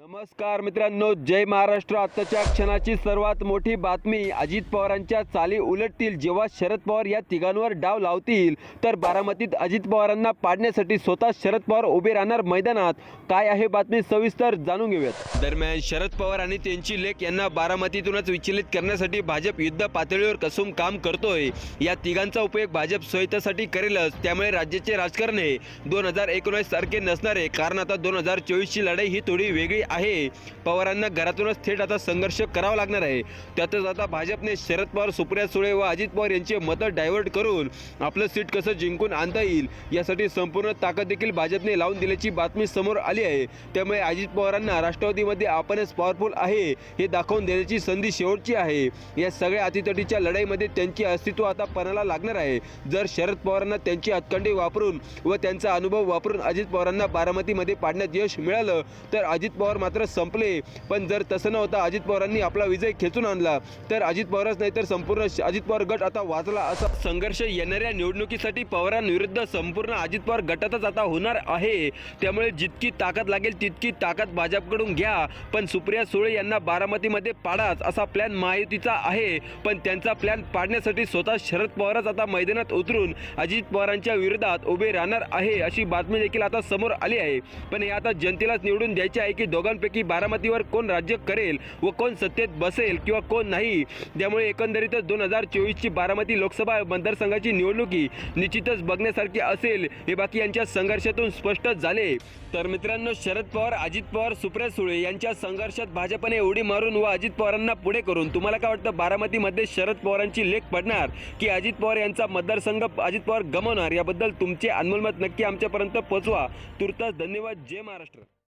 नमस्कार मित्रांनो, जय महाराष्ट्र। आताच्या क्षणाची सर्वात मोठी बातमी, अजित पवारांच्या चाली उलटतील जेव्हा शरद पवार या तिघांवर डाव लावतील तर बारामतीत अजित पवारांना पाडण्यासाठी स्वतः शरद पवार उभे राहणार मैदानात। काय आहे बातमी, सविस्तर जाणून घेऊयात। दरम्यान शरद पवार आणि त्यांची लेक यांना बारामतीतूनच विचलित करण्यासाठी भाजप युद्ध पातळीवर कसून काम करतोय। या तिघांचा उपयोग भाजप स्वहितासाठी करेलच, त्यामुळे राज्याचे राजकारण हे 2019 सारखे नसणार आहे, कारण आता 2024 ची लढाई ही थोडी वेगळी आहे। पवारांना घरातूनच थेट आता संघर्ष करावा लागणार आहे। त्यातच आता भाजपने शरद पवार, सुप्रिया सुळे व अजित पवार यांचे मतं डायव्हर्ट करून आपलं सीट कसं जिंकून आणता येईल यासाठी संपूर्ण ताकद देखील भाजपने लावून दिल्याची बातमी समोर आली आहे। त्यामुळे अजित पवारांना राष्ट्रवादीमध्ये आपणच पॉवरफुल आहे हे दाखवून देण्याची संधी शेवटची आहे। या सगळ्या अटीतटीच्या लढाईमध्ये त्यांचे अस्तित्व आता पणाला लागणार आहे। जर शरद पवारांना त्यांची हातखंडे वापरून व त्यांचा अनुभव वापरून अजित पवारांना बारामतीमध्ये पाडण्यात यश मिळालं तर अजित पवार मात्र संपले। पण जर तसं न होता अजित पवारांनी आपला विजय खेचून आणला तर अजित पवारच नाही तर संपूर्ण अजित पवार गट आता वाचला। असा संघर्ष येणाऱ्या निवडणुकीसाठी पवारांविरुद्ध संपूर्ण अजित पवार गटातच आता होणार आहे। त्यामुळे जितकी ताकद लागेल तितकी ताकद भाजपकडून घ्या, पण सुप्रिया सुळे यांना बारामतीमध्ये पाडाच असा प्लॅन महायुतीचा आहे। पण त्यांचा प्लॅन पाडण्यासाठी स्वतः शरद पवारच आता मैदानात उतरून अजित पवारांच्या विरोधात उभे राहणार आहे अशी बातमी देखील आता समोर आली आहे। पण हे आता जनतेलाच निवडून द्यायचे आहे की दोघांपैकी बारामतीवर कोण राज्य करेल व कोण सत्तेत बसेल किंवा कोण नाही। त्यामुळे एकंदरीतच 2024 ची बारामती लोकसभा मतदारसंघाची निवडणुकी निश्चितच बघण्यासारखी असेल हे बाकी यांच्या संघर्षातून स्पष्ट झाले। तर मित्रांनो, शरद पवार, अजित पवार, सुप्रिया सुळे यांच्या संघर्षात भाजपने उडी मारून व अजित पवारांना पुढे करून तुम्हाला काय वाटतं, बारामतीमध्ये शरद पवारांची लेख पडणार की अजित पवार यांचा मतदारसंघ अजित पवार गमावणार? याबद्दल तुमचे अनमोल मत नक्की आमच्यापर्यंत पोहोचवा। तुर्तास धन्यवाद। जय महाराष्ट्र।